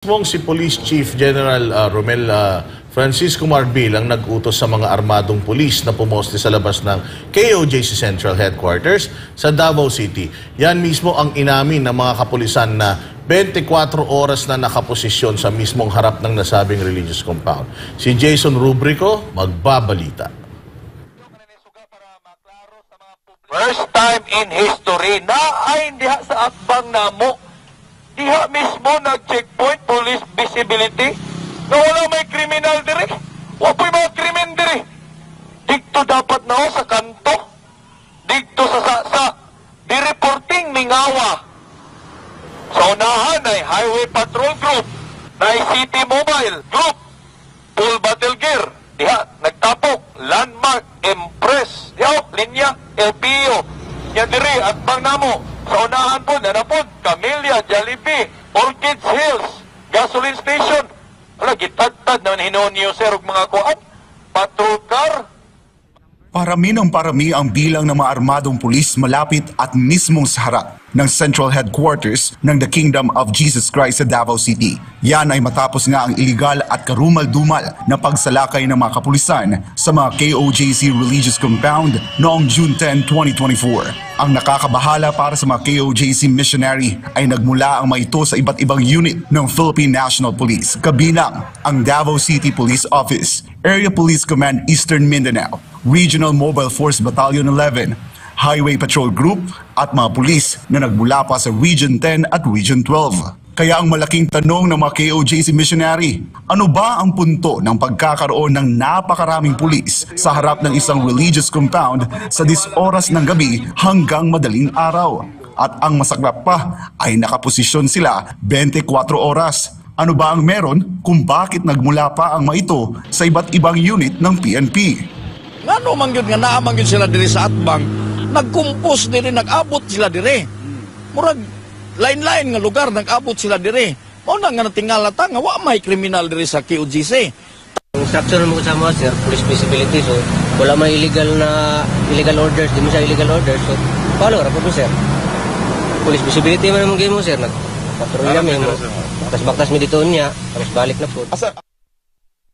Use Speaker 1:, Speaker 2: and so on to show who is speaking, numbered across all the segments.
Speaker 1: Mismong si Police Chief General Romel Francisco Marbil ang nag-utos sa mga armadong pulis na pumoste sa labas ng KOJC Central Headquarters sa Davao City. Yan mismo ang inamin ng mga kapulisan na 24 oras na nakaposisyon sa mismong harap ng nasabing religious compound. Si Jason Rubrico magbabalita.
Speaker 2: First time in history na ay diha sa atbang namo. Diha mismo nag-checkpoint police visibility na wala may kriminal dire. Wapoy mga krimen dire. Dito dapat na sa kanto. Dito sa di-reporting mingawa. Sa unahan ay Highway Patrol Group, na City Mobile Group, full battle gear. Diha, nagtapok, Landmark, Impress, diha, linya, LPO. Yan dire, atbang namo. Sa unahan po, nanapod, Camellia, Jollibee, Orchids Hills, gasoline station. Wala, gitagtad na hinunyo, sir, mga kuan. Patrol car.
Speaker 3: Parami ng parami ang bilang ng mga armadong pulis malapit at mismong sa harap ng Central Headquarters ng The Kingdom of Jesus Christ sa Davao City. Yan ay matapos nga ang iligal at karumal-dumal na pagsalakay ng mga kapulisan sa mga KOJC Religious Compound noong June 10, 2024. Ang nakakabahala para sa mga KOJC missionary ay nagmula ang mga ito sa iba't ibang unit ng Philippine National Police, kabilang ang Davao City Police Office, Area Police Command Eastern Mindanao, Regional Mobile Force Battalion 11, Highway Patrol Group at mga pulis na nagmula pa sa Region 10 at Region 12. Kaya ang malaking tanong ng mga KOJC missionary, ano ba ang punto ng pagkakaroon ng napakaraming pulis sa harap ng isang religious compound sa 10 oras ng gabi hanggang madaling araw? At ang masaklap pa ay nakaposisyon sila 24 oras. Ano ba ang meron kung bakit nagmula pa ang mga ito sa iba't ibang unit ng PNP?
Speaker 4: Ngano man gyud nga naa man gyud sila diri sa atbang, nagkumpos diri, nag-abot sila diri. Murag lain-lain nga lugar nag-abot sila diri. Mao na nga natingala ta nga wa may kriminal diri sa KOJC.
Speaker 5: Instruction mo sa mga sir, police visibility, so wala may illegal orders, di mo siya illegal orders, so follow ra po sir. Police visibility man mo game mo sir, nagpatrolya mo. Baktas mi dito niya, tapos balik na po.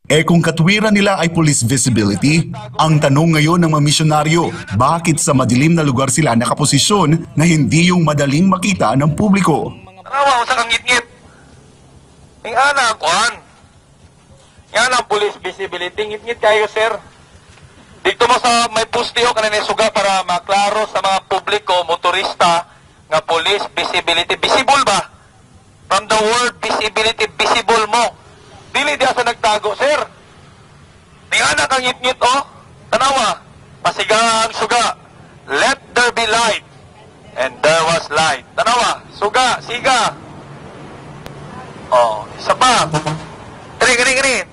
Speaker 3: Kung katwiran nila ay police visibility, ang tanong ngayon ng mga misyonaryo, bakit sa madilim na lugar sila nakaposisyon na hindi yung madaling makita ng publiko?
Speaker 2: Tanawa, sa kang ngit-ngit. Yung ana, kuhan. Yan ang police visibility. Ngit-ngit kayo, sir. Dito mo sa may pustiyo kanina suga para maklaro sa mga publiko, motorista, nga police visibility. Visible ba? From the word visibility, visible mo. Dili diya sa nagtago, sir. Ni anak ang ngit-ngit, oh. Tanawa, pasigang suga. Let there be light. And there was light. Tanawa, suga, siga. Oh, isa pa. Gani.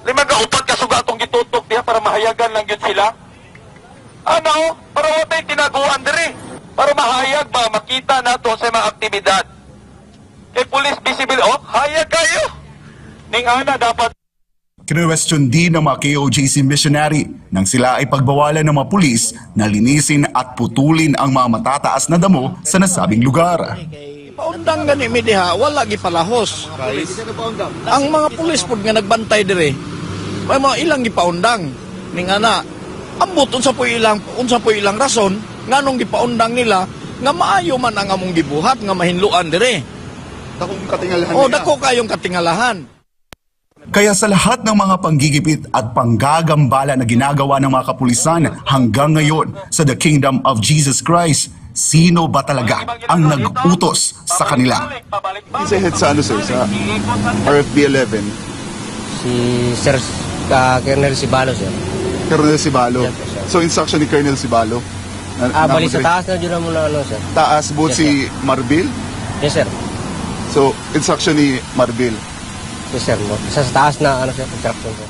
Speaker 2: Lima ka, upat ka suga itong gitutok diya para mahayagan lang yun sila. Ano? Para watay tinaguan diri. Para mahayag ba, makita nato sa mga aktibidad. Kay police visible, oh, hayag kayo. Ning ana dapat
Speaker 3: Kinwestiyon din ng mga KOJC missionary nang sila ay pagbawalan ng mga pulis na linisin at putulin ang mga matataas na damo sa nasabing lugar.
Speaker 4: Paundang gani mi diha, wala gi palahos. Ang mga pulis pud nga nagbantay dire, may mga ilang gipaundang. Ning ana, ambot unsa po ilang rason nganong gipaundang nila nga maayo man ang among gibuhat nga mahinluan dire.
Speaker 3: Dakong katingalahan.
Speaker 4: Dako kayong katingalahan.
Speaker 3: Kaya sa lahat ng mga panggigipit at panggagambala na ginagawa ng mga kapulisan hanggang ngayon sa The Kingdom of Jesus Christ, sino ba talaga ang nag-utos sa kanila?
Speaker 6: Sa head sa ano sir, sa RFB 11?
Speaker 5: Si Sir Colonel Sibalo sir.
Speaker 6: Colonel Sibalo. So instruction ni Colonel Sibalo?
Speaker 5: Bali sa taas na dyan muna ano sir.
Speaker 6: Taas both
Speaker 5: Yes,
Speaker 6: si Marbil?
Speaker 5: Yes sir.
Speaker 6: So instruction ni Marbil.
Speaker 5: Yes sir. Sa taas na ano sir, instruction sir.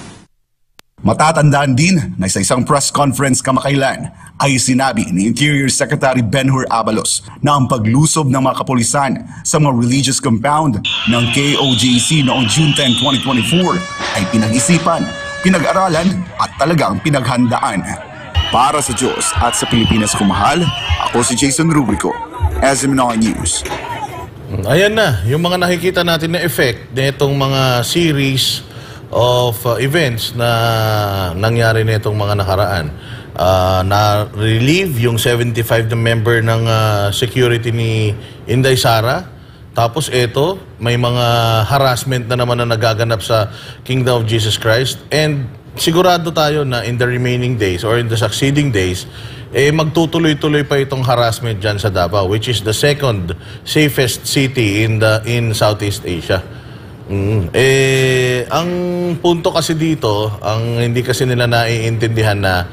Speaker 3: Matatandaan din na sa isang press conference kamakailan ay sinabi ni Interior Secretary Ben-Hur Abalos na ang paglusob ng mga kapulisan sa mga religious compound ng KOJC noong June 10, 2024 ay pinag-isipan, pinag-aralan at talagang pinaghandaan. Para sa Diyos at sa Pilipinas kumahal, ako si Jason Rubrico, SMNR News.
Speaker 1: Ayan na, yung mga nakikita natin na effect nitong mga series of events na nangyari nitong mga nakaraan. Na-relieve yung 75 na member ng security ni Inday Sara. Tapos ito, may mga harassment na naman na nagaganap sa Kingdom of Jesus Christ. And sigurado tayo na in the remaining days or in the succeeding days, magtutuloy-tuloy pa itong harassment dyan sa Davao, which is the second safest city in Southeast Asia. Ang punto kasi dito, ang hindi kasi nila naiintindihan na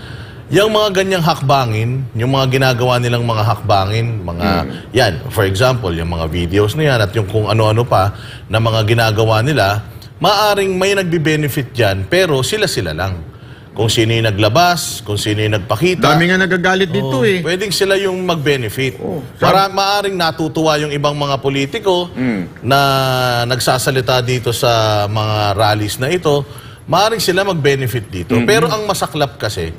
Speaker 1: yung mga ganyang hakbangin, yung mga ginagawa nilang mga hakbangin, yan, for example, yung mga videos na yan at yung kung ano-ano pa na mga ginagawa nila, maaring may nagbe-benefit dyan, pero sila-sila lang. Kung sino yung naglabas, kung sino yung nagpakita.
Speaker 7: Dami nga nagagalit dito eh.
Speaker 1: Pwedeng sila yung mag-benefit. Maaring natutuwa yung ibang mga politiko na nagsasalita dito sa mga rallies na ito, maaring sila mag-benefit dito. Pero ang masaklap kasi,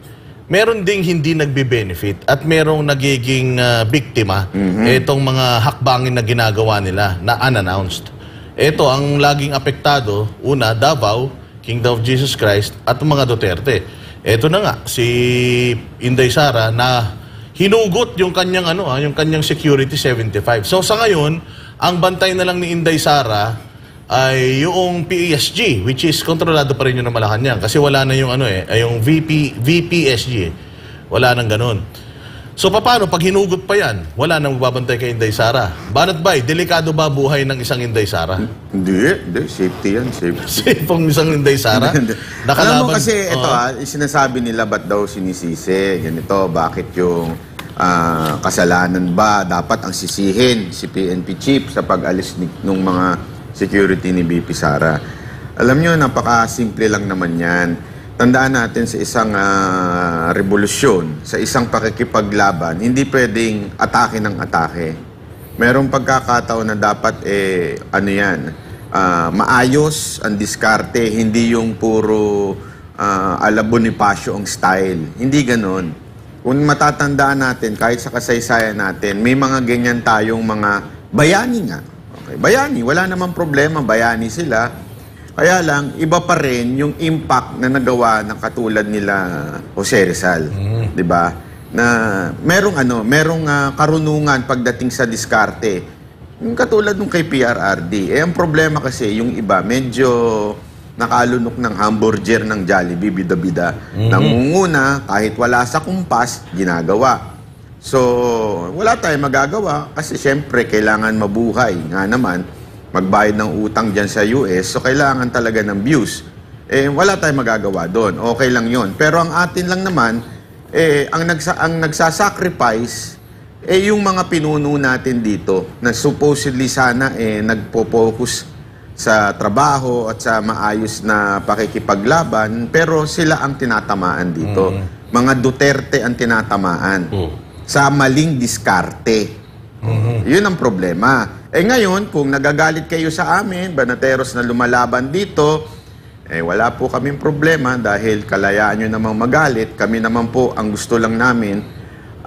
Speaker 1: meron ding hindi nagbe-benefit at merong nagiging biktima itong mga hakbangin na ginagawa nila na unannounced. Ito ang laging apektado, una, Davao, Kingdom of Jesus Christ at mga Duterte. Ito na nga, si Inday Sara na hinugot yung kanyang, yung kanyang security 75. So sa ngayon, ang bantay na lang ni Inday Sara ay yung PSG, which is kontrolado pa rin yun ng Malacanang kasi wala na yung yung VPSG. Wala nang ganun. So paano pag hinugot pa yan? Wala nang magbabantay kay Inday Sara. Banat bay, delikado ba buhay ng isang Inday Sara?
Speaker 7: Hindi, safety yan, safety.
Speaker 1: Safe ang isang Inday Sara?
Speaker 7: Alam mo kasi ito sinasabi nila ba't daw sinisisi, ganito, bakit yung kasalanan ba dapat ang sisihin si PNP chief sa pag-alis ng mga security ni BP Sara. Alam nyo, napaka-simple lang naman yan. Tandaan natin sa isang revolusyon, sa isang pakikipaglaban, hindi pwedeng atake ng atake. Merong pagkakataon na dapat, maayos ang diskarte, hindi yung puro ala Bonifacio ang style. Hindi ganon. Kung matatandaan natin, kahit sa kasaysayan natin, may mga ganyan tayong mga bayani nga. Okay, bayani, wala namang problema, bayani sila. Kaya lang, iba pa rin yung impact na nagawa ng katulad nila Jose Rizal. Di ba? Na merong karunungan pagdating sa diskarte. Yung katulad nung kay PRRD. Ang problema kasi, yung iba, medyo nakalunok ng hamburger ng Jollibee, bida-bida. Nangunguna, kahit wala sa kumpas, ginagawa. So, wala tayong magagawa kasi syempre, kailangan mabuhay. Nga naman, magbayad ng utang dyan sa US, so kailangan talaga ng views. Wala tayong magagawa doon. Okay lang yon. Pero ang atin lang naman, ang nagsasacrifice, yung mga pinuno natin dito, na supposedly sana nagpo-focus sa trabaho at sa maayos na pakikipaglaban, pero sila ang tinatamaan dito. Mga Duterte ang tinatamaan. Sa maling diskarte. Yun ang problema. Ngayon, kung nagagalit kayo sa amin, banateros na lumalaban dito, wala po kaming problema dahil kalayaan nyo namang magalit. Kami naman po, ang gusto lang namin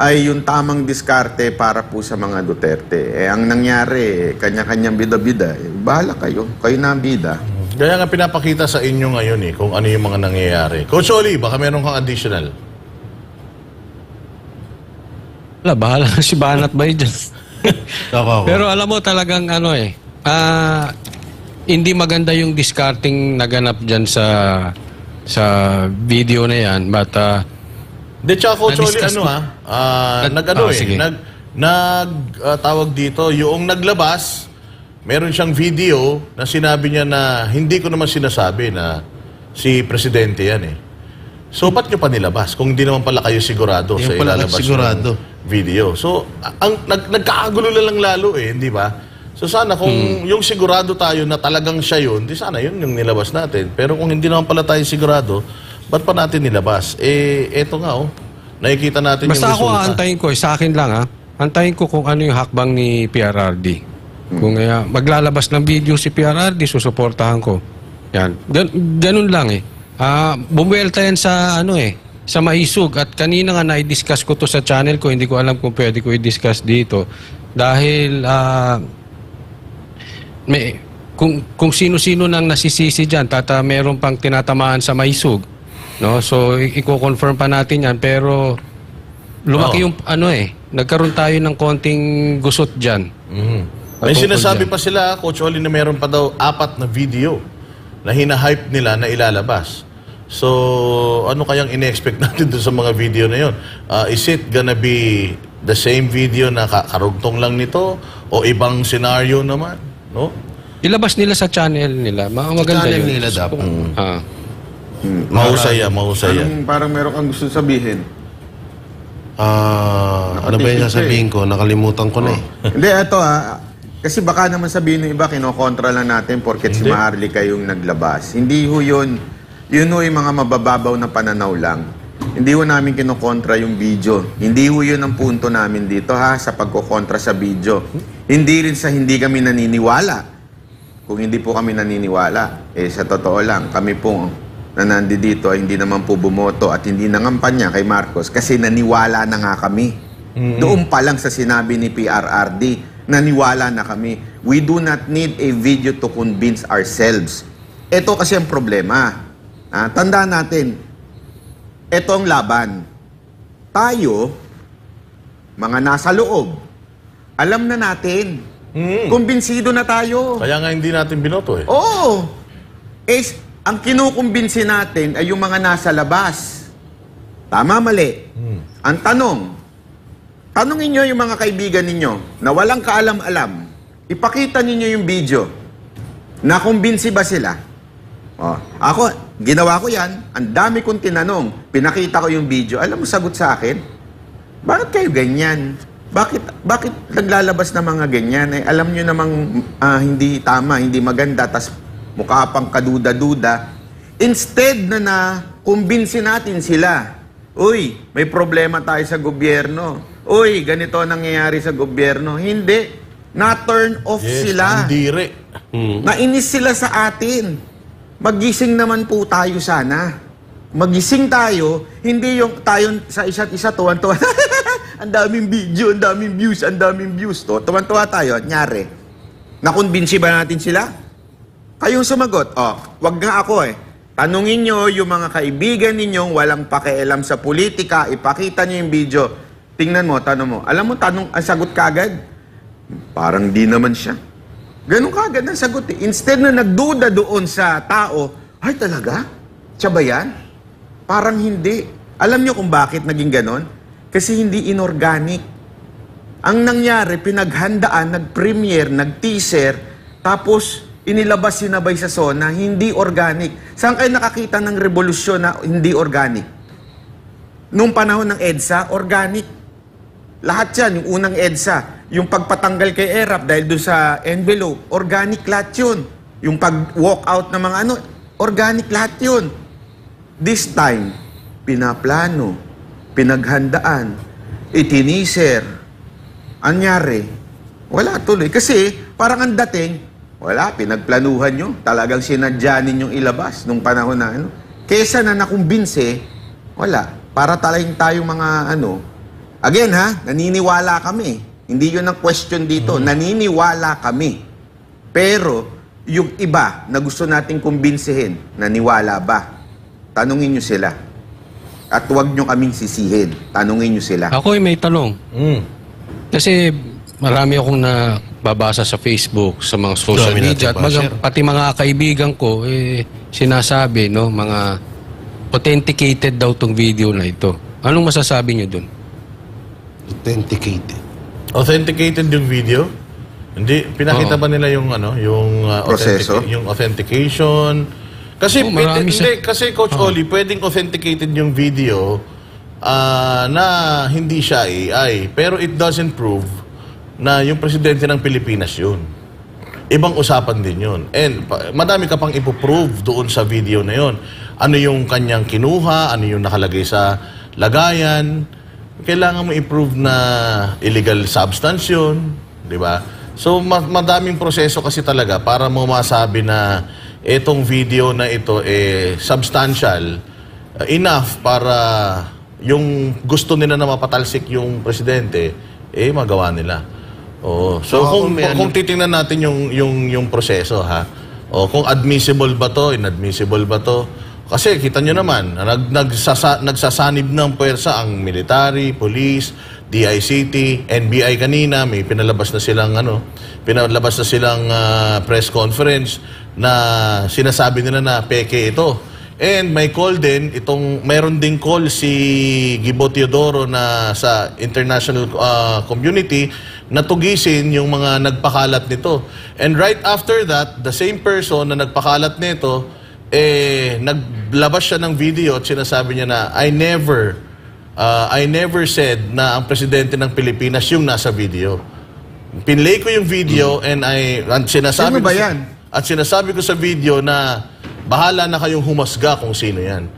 Speaker 7: ay yung tamang diskarte para po sa mga Duterte. Ang nangyari, kanya-kanyang bida-bida. Bahala kayo. Kayo na ang bida.
Speaker 1: Kaya nga pinapakita sa inyo ngayon kung ano yung mga nangyayari. Coach Oli, baka meron kang additional?
Speaker 8: Wala, bahala si Banat Bay dyan. Pero alam mo talagang hindi maganda yung discarding naganap dyan sa video na yan. But,
Speaker 1: tsaka Coach Oli, tawag dito, yung naglabas, meron siyang video na sinabi niya na hindi ko naman sinasabi na si Presidente yan So, ba't nyo pa nilabas? Kung hindi naman pala kayo sigurado sa ilalabas ng video. So, nagkakagulo na lang lalo hindi ba? So, sana kung yung sigurado tayo na talagang siya yun, di sana yun yung nilabas natin. Pero kung hindi naman pala tayo sigurado, ba't pa natin nilabas? Eto nga nakikita natin
Speaker 8: basta
Speaker 1: yung resulta.
Speaker 8: Basta ako antayin ko, sa akin lang antayin ko kung ano yung hakbang ni PRRD. Kung maglalabas ng video si PRRD, susuportahan ko. Yan. Ganun lang bumuelta yan sa sa maisog. At kanina nga na-discuss ko to sa channel ko, hindi ko alam kung pwede ko i-discuss dito. Dahil may kung sino-sino nang nasisisi diyan, meron pang tinatamaan sa Maisug, no? So i-confirm pa natin 'yan, pero lumaki yung nagkaroon tayo ng konting gusot diyan.
Speaker 1: May sinasabi pa sila, Coach Oli, na meron pa daw 4 na video na hina-hype nila na ilalabas. So, ano kayang ine-expect natin doon sa mga video na yun? Is it gonna be the same video na karugtong lang nito o ibang scenario naman? No?
Speaker 8: Ilabas nila sa channel nila. Maganda
Speaker 9: channel
Speaker 8: yun.
Speaker 9: nila dapat.
Speaker 1: Mahusay.
Speaker 7: Parang meron kang gusto sabihin.
Speaker 9: Ano ba yung sasabihin ko? Nakalimutan ko na eh.
Speaker 7: Hindi, ito kasi baka naman sabihin ng iba, kinokontra lang natin porket si Maharlika yung naglabas. Hindi ho yun. Yun ho yung mga mabababaw na pananaw lang. Hindi ho namin kinokontra yung video. Hindi ho yun ang punto namin dito sa pagkokontra sa video. Hindi rin sa hindi kami naniniwala. Kung hindi po kami naniniwala, sa totoo lang, kami po na nandito ay hindi naman po bumoto at hindi nangampanya kay Marcos kasi naniwala na nga kami. Doon pa lang sa sinabi ni PRRD, naniwala na kami. We do not need a video to convince ourselves. Ito kasi ang problema. Tandaan natin, ito ang laban. Tayo, mga nasa loob, alam na natin. Kumbinsido na tayo.
Speaker 1: Kaya nga hindi natin binoto eh.
Speaker 7: Oo. Ang kinukumbinsi natin ay yung mga nasa labas. Tama, mali. Ang tanungin nyo yung mga kaibigan ninyo na walang kaalam-alam. Ipakita ninyo yung video. Nakumbinsi ba sila? Ako, ginawa ko yan. Ang dami kong tinanong. Pinakita ko yung video. Alam mo, sagot sa akin, bakit kayo ganyan? Bakit naglalabas na mga ganyan? Alam nyo namang hindi tama, hindi maganda, tas mukha pang kaduda-duda. Instead na kumbinsi natin sila, uy, may problema tayo sa gobyerno. Uy, ganito nangyayari sa gobyerno. Hindi. Na-turn off sila.
Speaker 1: Andire.
Speaker 7: Nainis sila sa atin. Magising naman po tayo sana. Magising tayo, hindi yung tayo sa isa't isa tuwan-tuwa. Ang daming video, ang daming views, ang daming views. Tuwan-tuwa tayo. Nyari. Nakumbinsi ba natin sila? Kayong sumagot. Wag nga ako Tanungin nyo yung mga kaibigan ninyong walang pakialam sa politika, ipakita nyo yung video. Tingnan mo, tanong mo. Alam mo, ang sagot kagad? Parang di naman siya. Ganun kagad ang sagot Instead na nagduda doon sa tao, ay talaga? Siya ba yan? Parang hindi. Alam nyo kung bakit naging ganon? Kasi hindi inorganic. Ang nangyari, pinaghandaan, nag-premiere, nag-teaser, tapos inilabas sinabay sa SONA, hindi organic. Saan kayo nakakita ng revolusyon na hindi organic? Noong panahon ng EDSA, organic. Lahat yan, yung unang EDSA, yung pagpatanggal kay ERAP dahil doon sa envelope, organic lahat yun. Yung pag-walk out ng mga organic lahat yun. This time, pinaplano, pinaghandaan, itiniser. Anyari, wala tuloy. Kasi parang ang dating, wala, pinagplanuhan nyo. Talagang sinadya ninyong ilabas nung panahon na Kesa na nakumbinse, wala. Para talagang tayong mga Again naniniwala kami. Hindi yun ang question dito. Naniniwala kami. Pero, yung iba na gusto nating kumbinsihin, naniwala ba? Tanungin nyo sila. At huwag nyo kaming sisihin. Tanungin nyo sila.
Speaker 8: Ako may tanong. Kasi marami akong nababasa sa Facebook, sa mga social media, at pati mga kaibigan ko, sinasabi, mga authenticated daw tong video na ito. Anong masasabi nyo dun?
Speaker 1: Authenticated yung video? Hindi, pinakita ba nila yung
Speaker 7: proseso?
Speaker 1: Yung authentication? Kasi kasi Coach Oli, pwedeng authenticated yung video na hindi siya AI, pero it doesn't prove na yung presidente ng Pilipinas yun. Ibang usapan din yun. And madami ka pang ipoprove doon sa video na yun. Ano yung kanyang kinuha, ano yung nakalagay sa lagayan. Kailangan mo i-prove na illegal substance yun, di ba? So, madaming proseso kasi talaga para mo masabi na itong video na ito substantial enough para yung gusto nila na mapatalsik yung presidente, magawa nila. Oo. So kung titingnan natin yung proseso ha. O kung admissible ba to, inadmissible ba to? Kasi kita nyo naman, nagsasanib ng puwersa ang military, police, DICT, NBI kanina, may pinalabas na silang press conference na sinasabi nila na peke ito. And may call din, mayroon ding call si Gibo Teodoro na sa international community na tugisin yung mga nagpakalat nito. And right after that, the same person na nagpakalat nito, naglabas siya ng video at sinasabi niya na I never said na ang presidente ng Pilipinas yung nasa video. Pinlay ko yung video and sinasabi
Speaker 7: Sino ba yan?
Speaker 1: At sinasabi ko sa video na bahala na kayong humasga kung sino yan.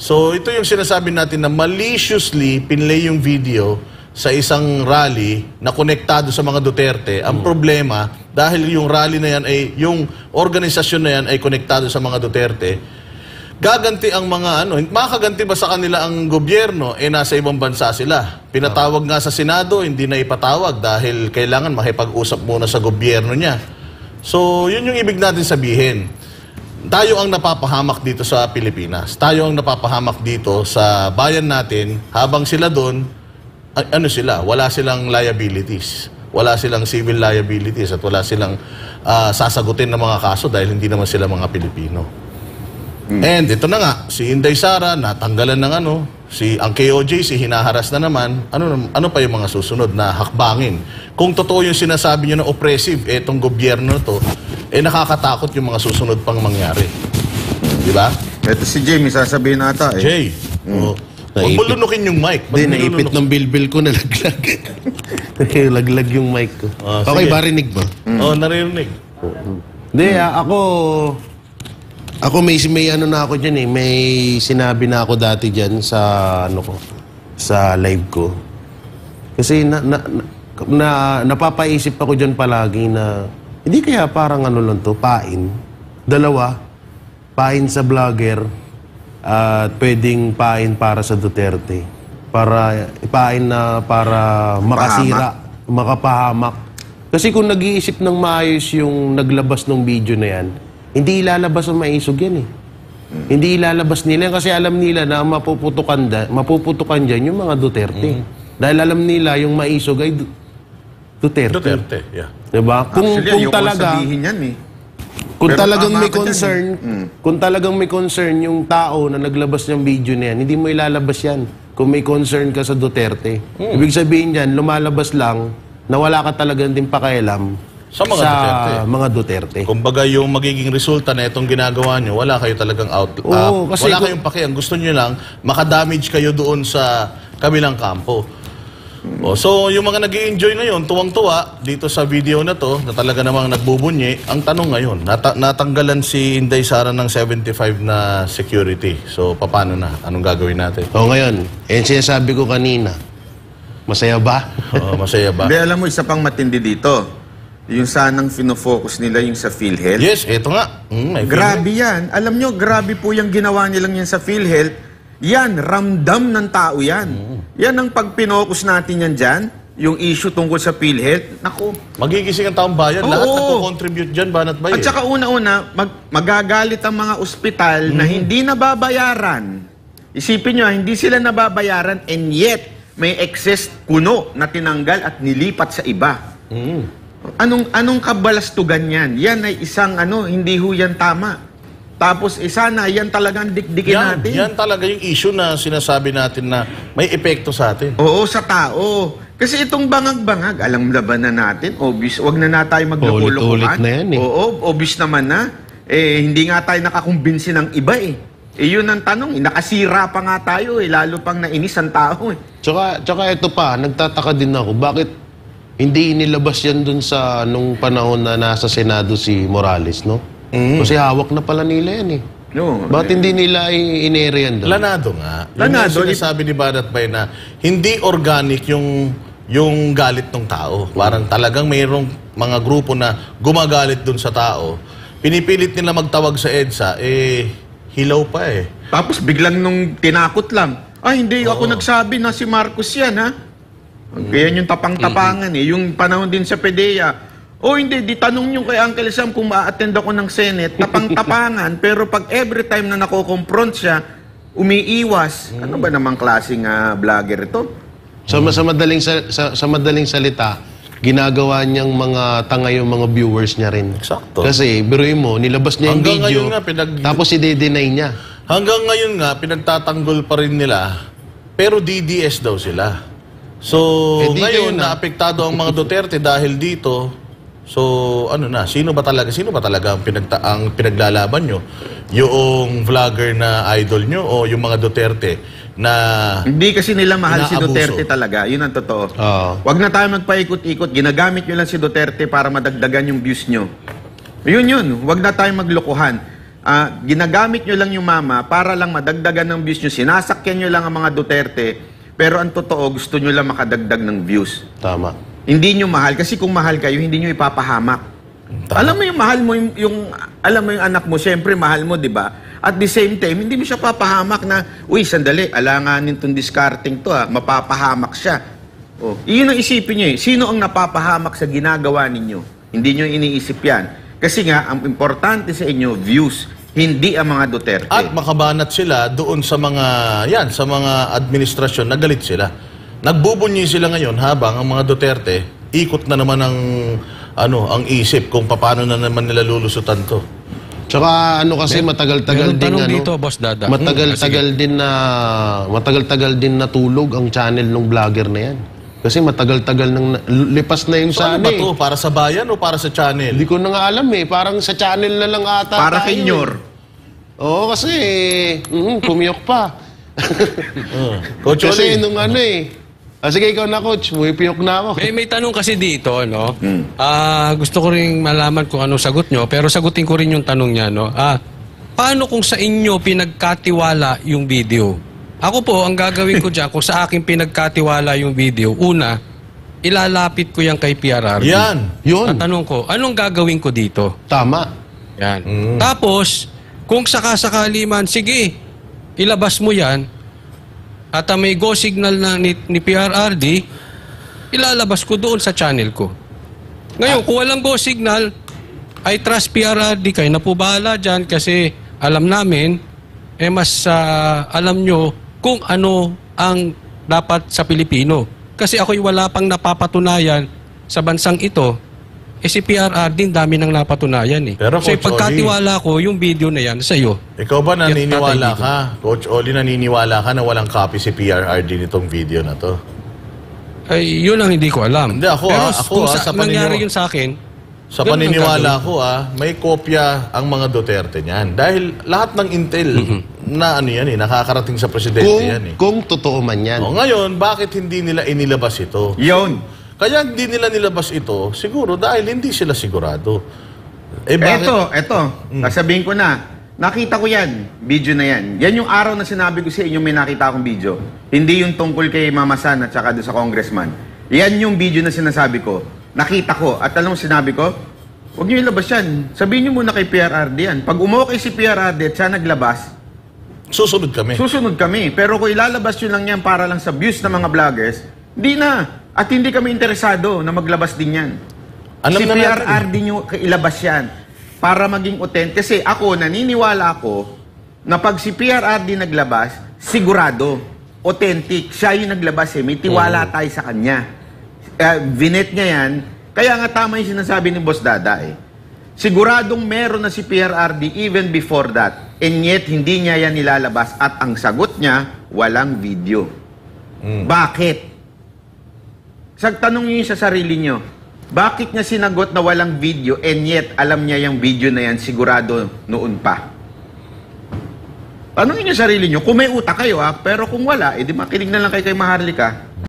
Speaker 1: So ito yung sinasabi natin na maliciously pinlay yung video sa isang rally na konektado sa mga Duterte. Ang problema, dahil yung rally na yan yung organisasyon na yan ay konektado sa mga Duterte, gaganti ang mga makaganti ba sa kanila ang gobyerno? Nasa ibang bansa sila. Pinatawag nga sa Senado, hindi na ipatawag dahil kailangan makipag-usap muna sa gobyerno niya. So, yun yung ibig natin sabihin. Tayo ang napapahamak dito sa Pilipinas. Tayo ang napapahamak dito sa bayan natin habang sila doon, wala silang liabilities. Wala silang civil liabilities at wala silang sasagutin ng mga kaso dahil hindi naman sila mga Pilipino. And ito na nga, si Inday Sara natanggalan ng ang KOJC hinaharas na naman. Ano pa yung mga susunod na hakbangin? Kung totoo yung sinasabi nyo na oppressive etong gobyerno to, nakakatakot yung mga susunod pang mangyari. Di ba?
Speaker 7: Ito si Jamie, sasabihin nata eh.
Speaker 1: Jay, huwag mo lunukin yung mic.
Speaker 9: Hindi, naipit ng bilbil ko, nalaglag. Laglag yung mic ko. Okay, barinig ba?
Speaker 1: Narinig.
Speaker 9: Hindi, ako may na ako dyan eh. May sinabi na ako dati dyan sa sa live ko. Kasi napapaisip ako dyan palagi na hindi kaya parang lang to, pain. Dalawa, pain sa vlogger at pwedeng pain para sa Duterte. Para ipain na para makasira, makapahamak. Kasi kung nag-iisip ng maayos yung naglabas ng video na yan, hindi ilalabas ang maisog yan eh. Hindi ilalabas nila kasi alam nila na mapuputukan dyan yung mga Duterte. Dahil alam nila yung maisog ay Duterte.
Speaker 1: Duterte, yeah.
Speaker 9: Diba? Kung talaga,
Speaker 7: yan eh.
Speaker 9: kung talagang may concern, kung talagang may concern yung tao na naglabas ng video na yan, hindi mo ilalabas yan kung may concern ka sa Duterte. Ibig sabihin yan, lumalabas lang na wala ka talagang din pakialam
Speaker 1: sa mga
Speaker 9: Duterte.
Speaker 1: Kumbaga yung magiging resulta na itong ginagawa nyo, wala kayo talagang wala kayong pakialam. Gusto nyo lang, makadamage kayo doon sa kabilang kampo. So, yung mga nag-i-enjoy ngayon, tuwang-tuwa dito sa video na to, na talaga namang nagbubunyi, ang tanong ngayon, natanggalan si Inday Sara ng 75 na security. So, paano na? Anong gagawin natin?
Speaker 9: Ngayon, sinasabi ko kanina, masaya ba?
Speaker 1: Masaya ba?
Speaker 7: Hindi, alam mo, isa pang matindi dito. Yung sanang fino-focus nila yung sa PhilHealth.
Speaker 1: Yes, eto nga.
Speaker 7: Grabe yan. Alam nyo, grabe po yung ginawa nilang yan sa PhilHealth. Yan, ramdam ng tao yan. Yan ang pag pinokus natin yan dyan, yung issue tungkol sa PhilHealth. Naku.
Speaker 1: Magigising ang taong bayan. Lahat nagko-contribute dyan, banat bayan.
Speaker 7: At saka una-una, magagalit ang mga ospital na hindi nababayaran. Isipin nyo, hindi sila nababayaran and yet may excess kuno na tinanggal at nilipat sa iba. Anong kabalastugan yan? Yan ay isang hindi ho yan tama. Tapos sana yan talagang dikdikin natin.
Speaker 1: Yan talaga yung issue na sinasabi natin na may epekto sa atin.
Speaker 7: Oo, sa tao. Kasi itong bangag-bangag, alam na ba na natin? Obvious, wag na tayo magloko-lokohan.
Speaker 9: Ulit na yan eh.
Speaker 7: Oo, obvious naman na. Hindi nga tayo nakakumbinsi ng iba eh. Yun ang tanong, nakasira pa nga tayo eh, lalo pang nainis ang tao eh.
Speaker 9: Tsaka ito pa, nagtataka din ako, bakit hindi inilabas yan dun sa nung panahon na nasa Senado si Morales, no? Kasi hawak na pala nila yan eh.
Speaker 7: No,
Speaker 9: bakit hindi nila inere yan doon?
Speaker 1: Lanado nga.
Speaker 7: Lanado.
Speaker 1: Yung sinasabi ni Banat Bay na hindi organic yung galit ng tao. Parang talagang mayroong mga grupo na gumagalit dun sa tao. Pinipilit nila magtawag sa EDSA, hilaw pa eh.
Speaker 7: Tapos biglang nung tinakot lang, hindi ako nagsabi na si Marcos yan ha. Kaya yung tapang-tapangan yung panahon din sa PDEA. O hindi, di tanong nyo kay Uncle Sam kung ma-attend ako ng Senate, tapang-tapangan, pero pag every time na nako-confront siya, umiiwas. Ano ba namang klaseng vlogger ito?
Speaker 9: So, sa madaling salita, ginagawa niyang mga tanga yung mga viewers niya rin.
Speaker 1: Eksakto.
Speaker 9: Kasi, biruin mo, nilabas niya yung
Speaker 1: Hanggang
Speaker 9: video,
Speaker 1: ngayon nga,
Speaker 9: tapos i-deny niya.
Speaker 1: Hanggang ngayon nga, pinagtatanggol pa rin nila, pero DDS daw sila. So,
Speaker 9: di
Speaker 1: ngayon,
Speaker 9: kayo na.
Speaker 1: naapektado ang mga Duterte dahil dito. So, ano na, sino ba talaga ang pinaglalaban nyo? Yung vlogger na idol nyo o yung mga Duterte na
Speaker 7: Hindi kasi nila mahal si
Speaker 1: Inaabuso.
Speaker 7: Duterte talaga. Yun ang totoo.
Speaker 9: Oo.
Speaker 7: Huwag na tayo magpaikot-ikot. Ginagamit nyo lang si Duterte para madagdagan yung views nyo. Yun. Huwag na tayo maglokohan. Ginagamit nyo lang yung mama para lang madagdagan ng views nyo. Sinasakyan nyo lang ang mga Duterte. Pero ang totoo, gusto nyo lang makadagdag ng views.
Speaker 9: Tama.
Speaker 7: Hindi nyo mahal. Kasi kung mahal kayo, hindi nyo ipapahamak. Alam mo yung mahal mo, alam mo yung anak mo, syempre mahal mo, di ba? At the same time, hindi mo siya papahamak na, uy, sandali, alanganin tong discarding to mapapahamak siya. Iyon ang isipin nyo Sino ang napapahamak sa ginagawa ninyo? Hindi nyo iniisip yan. Kasi nga, ang importante sa inyo, views, hindi ang mga Duterte.
Speaker 1: at makabanat sila doon sa mga administrasyon na galit sila. Nagbubunyi sila ngayon habang ang mga Duterte ikot na naman ang isip kung paano na naman nila lulusutan to.
Speaker 9: Tsaka kasi matagal-tagal
Speaker 8: meron
Speaker 9: din
Speaker 8: tanong dito, Boss Dada.
Speaker 9: Matagal-tagal din natulog ang channel ng vlogger na yan. Kasi matagal-tagal nang lipas na yung
Speaker 1: So ano ba to? Para sa bayan o para sa channel?
Speaker 9: Hindi ko na nga alam Parang sa channel na lang ata
Speaker 7: Para
Speaker 9: tayo,
Speaker 7: kay Nyor.
Speaker 9: Oo, kasi pumiyok pa.
Speaker 1: Coach
Speaker 9: Kasi
Speaker 1: Oli.
Speaker 9: nung sige, ikaw na, Coach. Pumipiyok na ako.
Speaker 8: May tanong kasi dito, no? Gusto ko rin malaman kung anong sagot nyo, pero sagutin ko rin yung tanong niya, no? Paano kung sa inyo pinagkatiwala yung video? Ako po, ang gagawin ko dyan, kung sa akin pinagkatiwala yung video, una, ilalapit ko yan kay PRRD.
Speaker 1: Yan.
Speaker 9: Yun.
Speaker 8: Tatanong ko, anong gagawin ko dito?
Speaker 9: Tama.
Speaker 8: Yan. Tapos, kung sakasakali man, sige, ilabas mo yan, at may go signal na ni PRRD, ilalabas ko doon sa channel ko. Ngayon, kung walang go signal, I trust PRRD, kayo na po bahala dyan kasi alam namin, mas alam nyo kung ano ang dapat sa Pilipino. Kasi ako'y wala pang napapatunayan sa bansang ito, si PRRD, dami nang napatunayan
Speaker 1: Pero,
Speaker 8: so,
Speaker 1: Coach
Speaker 8: pagkatiwala ko, yung video na yan sa iyo.
Speaker 1: Ikaw ba naniniwala
Speaker 8: Tatay
Speaker 1: ka? Coach Oli, naniniwala ka na walang copy si PRRD nitong video na to?
Speaker 8: Ay, yun ang hindi ko alam.
Speaker 1: Hindi, ako,
Speaker 8: Pero kung
Speaker 1: sa
Speaker 8: nangyari
Speaker 1: paniniwala-
Speaker 8: yun sa akin,
Speaker 1: Sa
Speaker 8: ganun ang
Speaker 1: paniniwala
Speaker 8: gagawin
Speaker 1: ko, may kopya ang mga Duterte niyan. Dahil lahat ng intel na nakakarating sa presidente yan
Speaker 9: Kung totoo man yan.
Speaker 1: O ngayon, bakit hindi nila inilabas ito?
Speaker 7: Yun.
Speaker 1: Kaya hindi nila nilabas ito, siguro dahil hindi sila sigurado. Bakit?
Speaker 7: Eto. Sasabihin ko na. Nakita ko yan. Video na yan. Yan yung araw na sinabi ko sa inyo may nakita akong video. Hindi yung tungkol kay Mama San at saka doon sa congressman. Yan yung video na sinasabi ko. Nakita ko. At alam mo sinabi ko? Huwag niyo ilabas yan. Sabihin niyo muna kay PRRD yan. Pag umokay si PRRD at siya naglabas,
Speaker 1: Susunod kami.
Speaker 7: Pero kung ilalabas nyo lang yan para lang sa views ng mga vloggers, di na. At hindi kami interesado na maglabas din yan.
Speaker 1: Alam
Speaker 7: si
Speaker 1: na natin.
Speaker 7: PRRD nyo ilabas yan para maging authentic. Kasi ako, naniniwala ako na pag si PRRD naglabas, sigurado, authentic. Siya yung naglabas May tiwala tayo sa kanya. Vinet niya yan. Kaya nga tama yung sinasabi ni Boss Dada Siguradong meron na si PRRD even before that. And yet, hindi niya yan nilalabas. At ang sagot niya, walang video. Bakit? Tanong niyo sa sarili niyo, bakit niya sinagot na walang video and yet alam niya yung video na yan sigurado noon pa? Tanongin niyo sa sarili niyo, kung may utak kayo pero kung wala, edi makinig na lang kayo kay Maharlika.